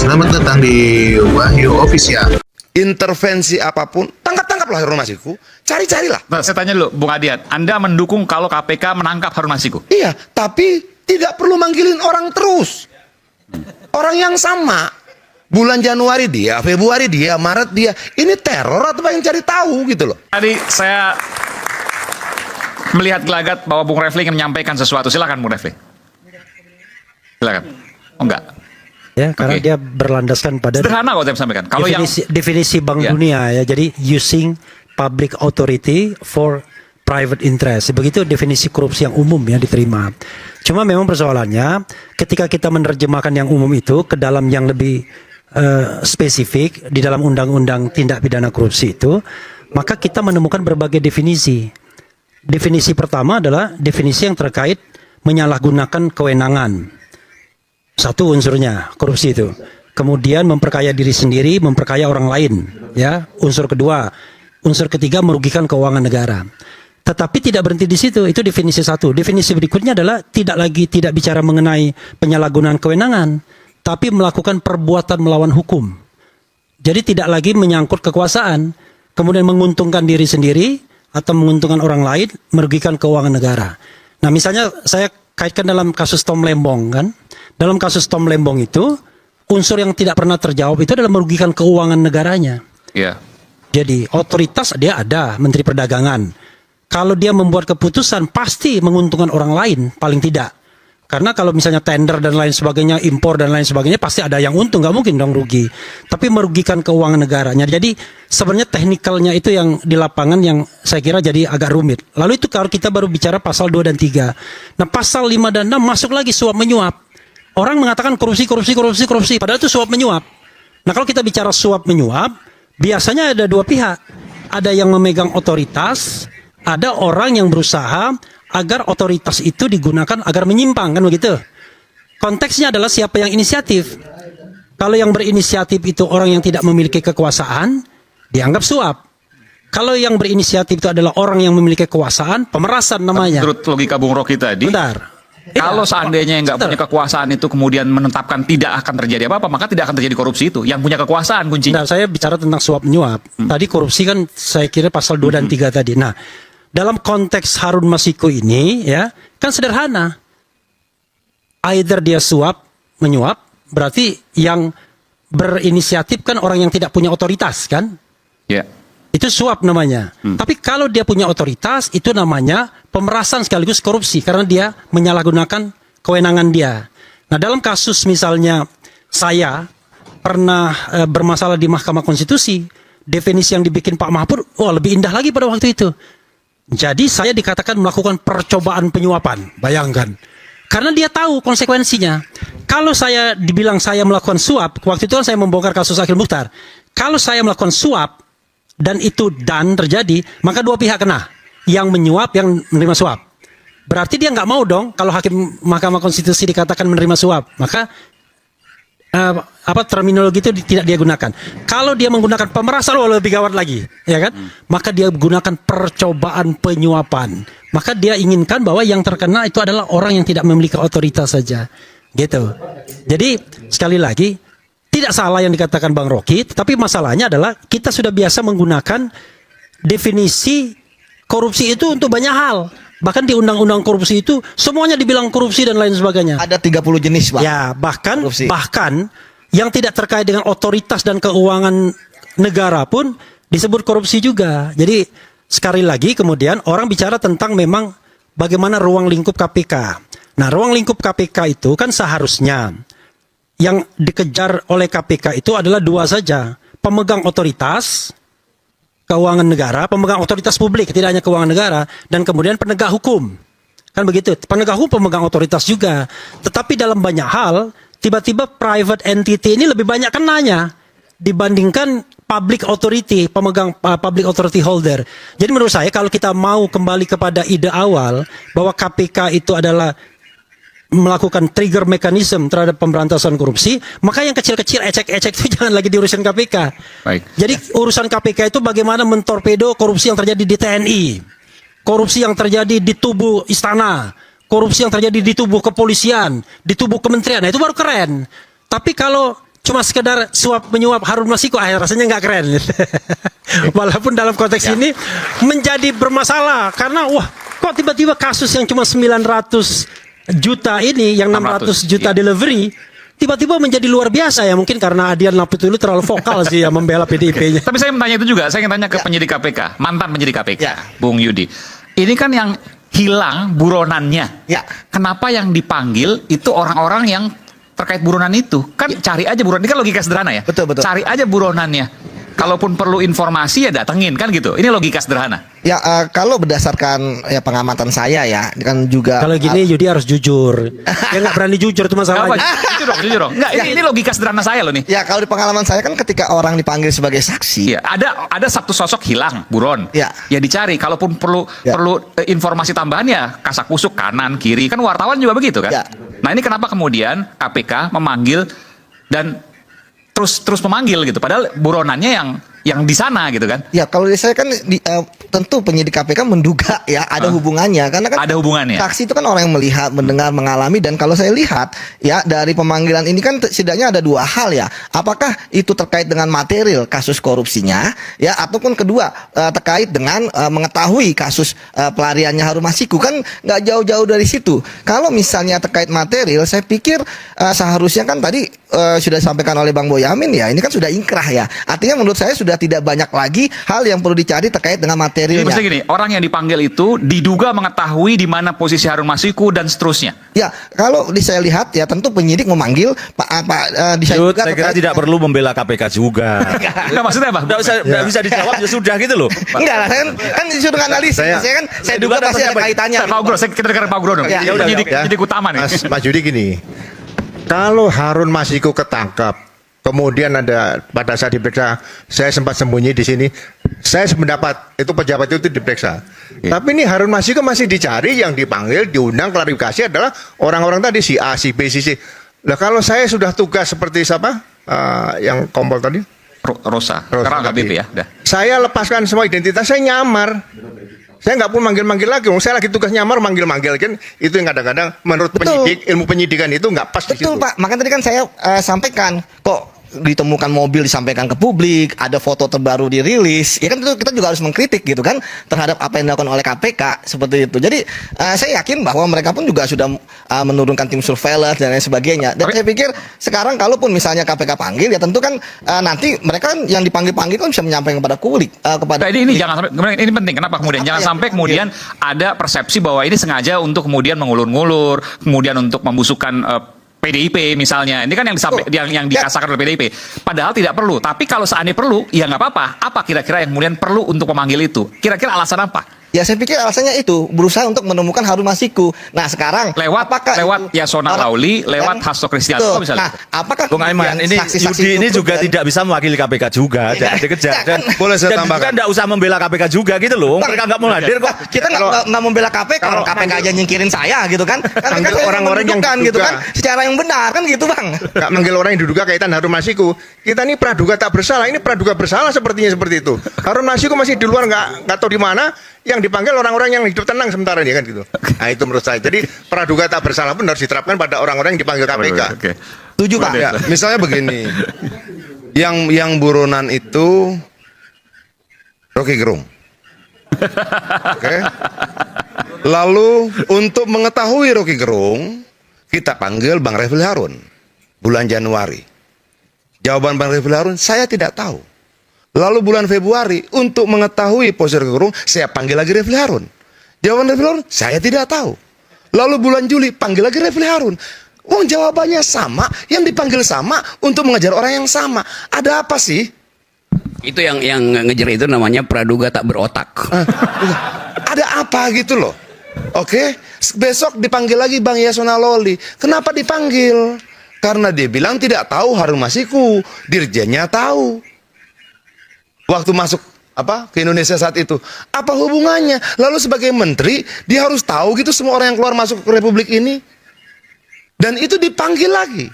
Selamat datang di Wahyu Official. Intervensi apapun, tangkap-tangkaplah Harun Masiku, cari-carilah. Nah, saya tanya dulu, Bung Adian, Anda mendukung kalau KPK menangkap Harun Masiku? Iya, tapi tidak perlu manggilin orang terus. Orang yang sama. Bulan Januari dia, Februari dia, Maret dia. Ini teror atau yang cari tahu gitu loh. Tadi saya melihat gelagat bahwa Bung Refli ingin menyampaikan sesuatu. Silakan Bung Refli. Silakan. Oh enggak. Ya, karena Oke. dia berlandaskan pada Sederhana kok saya sampaikan. Kalau definisi Bank Ya. Dunia ya. Jadi using public authority for private interest. Begitu definisi korupsi yang umum ya diterima. Cuma memang persoalannya ketika kita menerjemahkan yang umum itu ke dalam yang lebih spesifik di dalam undang-undang tindak pidana korupsi itu, maka kita menemukan berbagai definisi. Definisi pertama adalah definisi yang terkait menyalahgunakan kewenangan. Satu unsurnya korupsi itu. Kemudian memperkaya diri sendiri, memperkaya orang lain, ya. Unsur kedua, unsur ketiga merugikan keuangan negara. Tetapi tidak berhenti di situ. Itu definisi satu. Definisi berikutnya adalah tidak bicara mengenai penyalahgunaan kewenangan, tapi melakukan perbuatan melawan hukum. Jadi tidak lagi menyangkut kekuasaan, kemudian menguntungkan diri sendiri atau menguntungkan orang lain, merugikan keuangan negara. Nah, misalnya saya kaitkan dalam kasus Tom Lembong kan. Dalam kasus Tom Lembong itu, unsur yang tidak pernah terjawab itu adalah merugikan keuangan negaranya. ya, Jadi otoritas dia ada, Menteri Perdagangan. Kalau dia membuat keputusan pasti menguntungkan orang lain, paling tidak. Karena kalau misalnya tender dan lain sebagainya, impor dan lain sebagainya, pasti ada yang untung, nggak mungkin dong rugi. Tapi merugikan keuangan negaranya. Jadi sebenarnya teknikalnya itu yang di lapangan yang saya kira jadi agak rumit. Lalu itu kalau kita baru bicara pasal 2 dan 3. Nah pasal 5 dan 6 masuk lagi suap menyuap. Orang mengatakan korupsi, padahal itu suap menyuap. Nah kalau kita bicara suap menyuap, biasanya ada dua pihak. Ada yang memegang otoritas, ada orang yang berusaha agar otoritas itu digunakan agar menyimpang, kan begitu. Konteksnya adalah siapa yang inisiatif. Kalau yang berinisiatif itu orang yang tidak memiliki kekuasaan, dianggap suap. Kalau yang berinisiatif itu adalah orang yang memiliki kekuasaan, pemerasan namanya. menurut logika Bung Rocky tadi, Bentar. kalau seandainya yang nggak Sebentar. punya kekuasaan itu kemudian menetapkan tidak akan terjadi apa-apa, maka tidak akan terjadi korupsi itu. Yang punya kekuasaan kuncinya. Nah, saya bicara tentang suap menyuap. Tadi korupsi kan saya kira pasal 2 dan 3 tadi. Nah, dalam konteks Harun Masiku ini ya, kan sederhana. Either dia suap menyuap, berarti yang berinisiatif kan orang yang tidak punya otoritas kan? Ya. Itu suap namanya. Tapi kalau dia punya otoritas, itu namanya pemerasan sekaligus korupsi karena dia menyalahgunakan kewenangan dia. Nah, dalam kasus misalnya saya pernah bermasalah di Mahkamah Konstitusi, definisi yang dibikin Pak Mahfud, wah lebih indah lagi pada waktu itu. Jadi saya dikatakan melakukan percobaan penyuapan, bayangkan. Karena dia tahu konsekuensinya. Kalau saya dibilang saya melakukan suap, waktu itu kan saya membongkar kasus Akhil Mukhtar. Kalau saya melakukan suap, dan itu terjadi, maka dua pihak kena. Yang menyuap, yang menerima suap. Berarti dia nggak mau dong kalau hakim Mahkamah Konstitusi dikatakan menerima suap. Maka terminologi itu tidak dia gunakan. Kalau dia menggunakan pemerasan, lebih gawat lagi, ya kan? Maka dia gunakan percobaan penyuapan. Maka dia inginkan bahwa yang terkena itu adalah orang yang tidak memiliki otoritas saja, gitu. Jadi sekali lagi tidak salah yang dikatakan Bang Rocky, tapi masalahnya adalah kita sudah biasa menggunakan definisi korupsi itu untuk banyak hal. Bahkan di undang-undang korupsi itu semuanya dibilang korupsi dan lain sebagainya. Ada 30 jenis, Pak. Ya, bahkan Korupsi. yang tidak terkait dengan otoritas dan keuangan negara pun disebut korupsi juga. Jadi sekali lagi kemudian orang bicara tentang memang bagaimana ruang lingkup KPK. Nah, ruang lingkup KPK itu kan seharusnya yang dikejar oleh KPK itu adalah dua saja. Pemegang otoritas keuangan negara, pemegang otoritas publik, tidak hanya keuangan negara, dan kemudian penegak hukum. Kan begitu. Penegak hukum pemegang otoritas juga. Tetapi dalam banyak hal, tiba-tiba private entity ini lebih banyak kenanya dibandingkan public authority, pemegang public authority holder. Jadi menurut saya kalau kita mau kembali kepada ide awal bahwa KPK itu adalah melakukan trigger mechanism terhadap pemberantasan korupsi, maka yang kecil-kecil ecek-ecek itu jangan lagi diurusin KPK. Baik. Jadi urusan KPK itu bagaimana mentorpedo korupsi yang terjadi di TNI, korupsi yang terjadi di tubuh istana, korupsi yang terjadi di tubuh kepolisian, di tubuh kementerian. Nah, itu baru keren. Tapi kalau cuma sekedar suap menyuap Harun Masiku, rasanya nggak keren. Walaupun dalam konteks ini menjadi bermasalah karena wah, kok tiba-tiba kasus yang cuma 900 juta ini, yang 600 juta delivery, tiba-tiba menjadi luar biasa ya, mungkin karena Adian Napitulu terlalu vokal sih ya membela PDIP-nya. Tapi saya mau tanya itu juga, saya ingin tanya ke penyidik KPK, mantan penyidik KPK, Bung Yudi. Ini kan yang hilang buronannya. Ya. Kenapa yang dipanggil itu orang-orang yang terkait buronan itu? Kan cari aja buronan, ini kan logika sederhana ya. Betul. Cari aja buronannya. Kalaupun perlu informasi ya datengin, kan gitu. Ini logika sederhana. Ya, kalau berdasarkan ya pengamatan saya ya, kan juga Kalau gini Yudi harus jujur. Dia nggak berani jujur itu masalahnya. Jujur dong. Enggak, ini logika sederhana saya loh nih. ya kalau di pengalaman saya kan ketika orang dipanggil sebagai saksi, Iya, ada satu sosok hilang, buron. Ya. Ya dicari. Kalaupun perlu Ya. informasi tambahan ya kasak kusuk kanan kiri, kan wartawan juga begitu kan. Ya. Nah ini kenapa kemudian KPK memanggil dan terus memanggil gitu, padahal buronannya yang di sana gitu kan. ya kalau dari saya kan tentu penyidik KPK menduga ya ada hubungannya, karena kan Ada hubungannya. saksi itu kan orang yang melihat, mendengar, mengalami, dan kalau saya lihat ya dari pemanggilan ini kan setidaknya ada dua hal ya, apakah itu terkait dengan material kasus korupsinya ya, ataupun kedua terkait dengan mengetahui kasus pelariannya Harun Masiku, kan nggak jauh-jauh dari situ. Kalau misalnya terkait material, saya pikir seharusnya kan tadi sudah disampaikan oleh Bang Boyamin ya, ini kan sudah inkrah ya, artinya menurut saya sudah tidak banyak lagi hal yang perlu dicari terkait dengan Jadi materialnya. maksudnya gini, orang yang dipanggil itu diduga mengetahui di mana posisi Harun Masiku dan seterusnya. Ya, kalau saya lihat ya tentu penyidik memanggil Pak bisa Yud, juga saya kira terkait- tidak perlu membela KPK juga. Enggak, maksudnya apa? Tidak bisa dijawab ya sudah gitu loh. Enggak lah, saya kan disuruh analisis. Saya duga pasti ada kaitannya. Pak Ugro, kita dengar Pak Ugro dong. Ya, Yang udah, penyidik utama nih. Mas Yudi gini, kalau Harun Masiku ketangkap, kemudian ada pada saat diperiksa, saya sempat sembunyi di sini, saya sependapat itu pejabat itu diperiksa. Tapi ini Harun Masiku masih dicari, yang dipanggil, diundang klarifikasi adalah orang-orang tadi si A, si B, si C. Lah kalau saya sudah tugas seperti siapa yang kompol tadi? Rosa. Rosa Sekarang tadi. HBP ya. Dah. Saya lepaskan semua identitas, saya nyamar. Saya nggak pun manggil-manggil lagi. Saya lagi tugas nyamar, manggil-manggil kan. Itu yang kadang-kadang menurut Betul. penyidik, ilmu penyidikan itu nggak pas di situ. Betul Pak, makanya tadi kan saya sampaikan kok ditemukan mobil disampaikan ke publik, ada foto terbaru dirilis, ya kan itu kita juga harus mengkritik gitu kan terhadap apa yang dilakukan oleh KPK seperti itu. Jadi saya yakin bahwa mereka pun juga sudah menurunkan tim surveillance dan lain sebagainya. Dan saya pikir sekarang kalaupun misalnya KPK panggil ya tentu kan nanti mereka kan yang dipanggil-panggil kan bisa menyampaikan kepada publik, kepada Nah, ini jangan sampai, kemudian ini penting. Kenapa kemudian Apa jangan yang sampai dipanggil? kemudian ada persepsi bahwa ini sengaja untuk kemudian mengulur-ngulur, kemudian untuk membusukkan PDIP misalnya. Ini kan yang disampai, yang dikasakan oleh PDIP. Padahal tidak perlu. Tapi kalau seandainya perlu, ya nggak apa-apa. Apa kira-kira yang kemudian perlu untuk memanggil itu? Kira-kira alasan apa? Ya saya pikir alasannya itu berusaha untuk menemukan Harun Masiku. Nah sekarang Lewat itu Yasona orang- Lauli, lewat dan- Hasto Kristianto Betul. misalnya. Nah, apakah Bung Aiman, kemudian ini saksi-saksi Yudi ini itu juga dan- tidak bisa mewakili KPK juga, jangan dikejar. Dan Boleh saya dan tambahkan? juga tidak usah membela KPK juga gitu loh. Bang, Mereka nggak mau hadir kok. Kita nggak membela KPK, kalau KPK aja nyingkirin saya gitu kan. KPK Manggil saya orang-orang yang menunjukkan gitu diduga. kan secara yang benar kan gitu Bang. Nggak manggil orang yang diduga kaitan Harun Masiku. Kita ini praduga tak bersalah, ini praduga bersalah sepertinya seperti itu. Harun Masiku masih di luar, nggak tahu di mana. Yang dipanggil orang-orang yang hidup tenang sementara ini kan gitu. Nah itu menurut saya. Jadi praduga tak bersalah pun harus diterapkan pada orang-orang yang dipanggil KPK. Oke. Setuju Pak. Ya, misalnya begini, yang buronan itu Rocky Gerung, oke. Lalu untuk mengetahui Rocky Gerung, kita panggil Bang Refli Harun bulan Januari. Jawaban Bang Refli Harun, saya tidak tahu. Lalu bulan Februari untuk mengetahui posisi Rocky Gerung, saya panggil lagi Refli Harun. Jawaban Refli Harun, saya tidak tahu. Lalu bulan Juli panggil lagi Refli Harun. Wong jawabannya sama, yang dipanggil sama untuk mengejar orang yang sama. Ada apa sih? Itu yang ngejar itu namanya praduga tak berotak. Ada apa gitu loh? Oke, besok dipanggil lagi Bang Yasona Loli. Kenapa dipanggil? Karena dia bilang tidak tahu Harun Masiku, dirjennya tahu. Waktu masuk ke Indonesia saat itu, apa hubungannya? Lalu sebagai menteri dia harus tahu gitu semua orang yang keluar masuk ke Republik ini. Dan itu dipanggil lagi.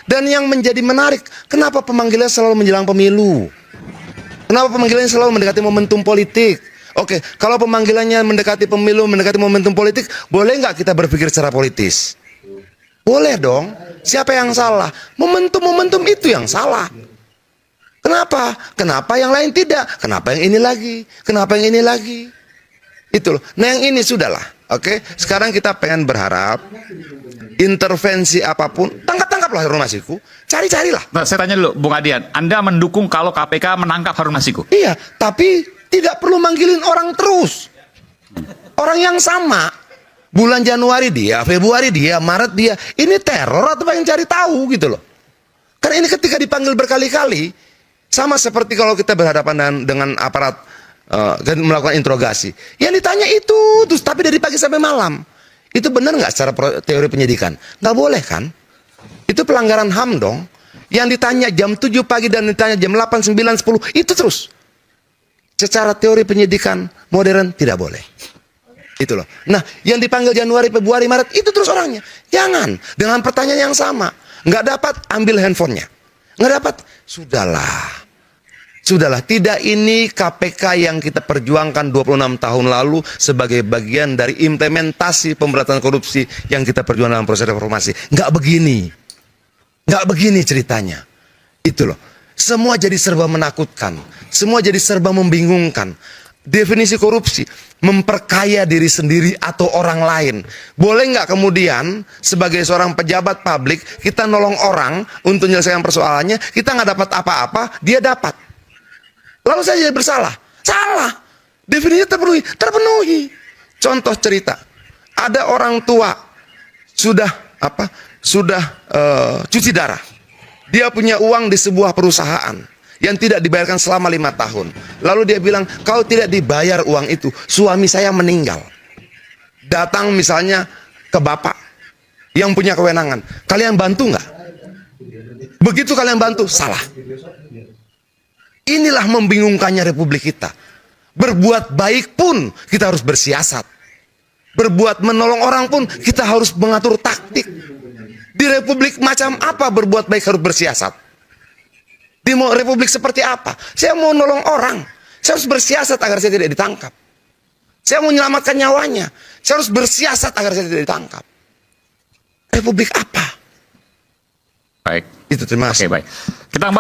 Dan yang menjadi menarik, kenapa pemanggilan selalu menjelang pemilu? Kenapa pemanggilannya selalu mendekati momentum politik? Oke, kalau pemanggilannya mendekati pemilu, mendekati momentum politik, boleh nggak kita berpikir secara politis? Boleh dong. Siapa yang salah? Momentum-momentum itu yang salah. Kenapa? Kenapa yang lain tidak? Kenapa yang ini lagi? Kenapa yang ini lagi? Itu loh. Nah yang ini sudahlah. Oke. Sekarang kita pengen berharap intervensi apapun, tangkap-tangkaplah Harun Masiku. Cari-carilah. Nah, saya tanya dulu, Bung Adian, Anda mendukung kalau KPK menangkap Harun Masiku? Iya, tapi tidak perlu manggilin orang terus. Orang yang sama. Bulan Januari dia, Februari dia, Maret dia. Ini teror atau pengen cari tahu gitu loh. Karena ini ketika dipanggil berkali-kali, sama seperti kalau kita berhadapan dengan aparat dan melakukan interogasi. Yang ditanya itu, terus tapi dari pagi sampai malam. Itu benar nggak secara teori penyidikan? Nggak boleh kan? Itu pelanggaran HAM dong. Yang ditanya jam 7 pagi dan ditanya jam 8, 9, 10, itu terus. Secara teori penyidikan modern tidak boleh. Itu loh. Nah, yang dipanggil Januari, Februari, Maret itu terus orangnya. Jangan dengan pertanyaan yang sama. Nggak dapat, ambil handphonenya. Nggak dapat, sudahlah. Sudahlah, tidak ini KPK yang kita perjuangkan 26 tahun lalu sebagai bagian dari implementasi pemberantasan korupsi yang kita perjuangkan dalam proses reformasi. Nggak begini. Nggak begini ceritanya. Itu loh. Semua jadi serba menakutkan. Semua jadi serba membingungkan. Definisi korupsi, memperkaya diri sendiri atau orang lain. Boleh nggak kemudian sebagai seorang pejabat publik, kita nolong orang untuk menyelesaikan persoalannya, kita nggak dapat apa-apa, dia dapat. Lalu saya jadi bersalah. Salah. Definisinya terpenuhi. Terpenuhi. Contoh cerita. Ada orang tua sudah cuci darah. Dia punya uang di sebuah perusahaan yang tidak dibayarkan selama 5 tahun. Lalu dia bilang, kalau tidak dibayar uang itu, suami saya meninggal. Datang misalnya ke bapak yang punya kewenangan. Kalian bantu nggak? Begitu kalian bantu, salah. Inilah membingungkannya Republik kita. Berbuat baik pun kita harus bersiasat. Berbuat menolong orang pun kita harus mengatur taktik. Di Republik macam apa berbuat baik harus bersiasat? Di Republik seperti apa? Saya mau nolong orang, saya harus bersiasat agar saya tidak ditangkap. Saya mau menyelamatkan nyawanya, saya harus bersiasat agar saya tidak ditangkap. Republik apa? Baik. Itu terima kasih. Oke, baik. Kita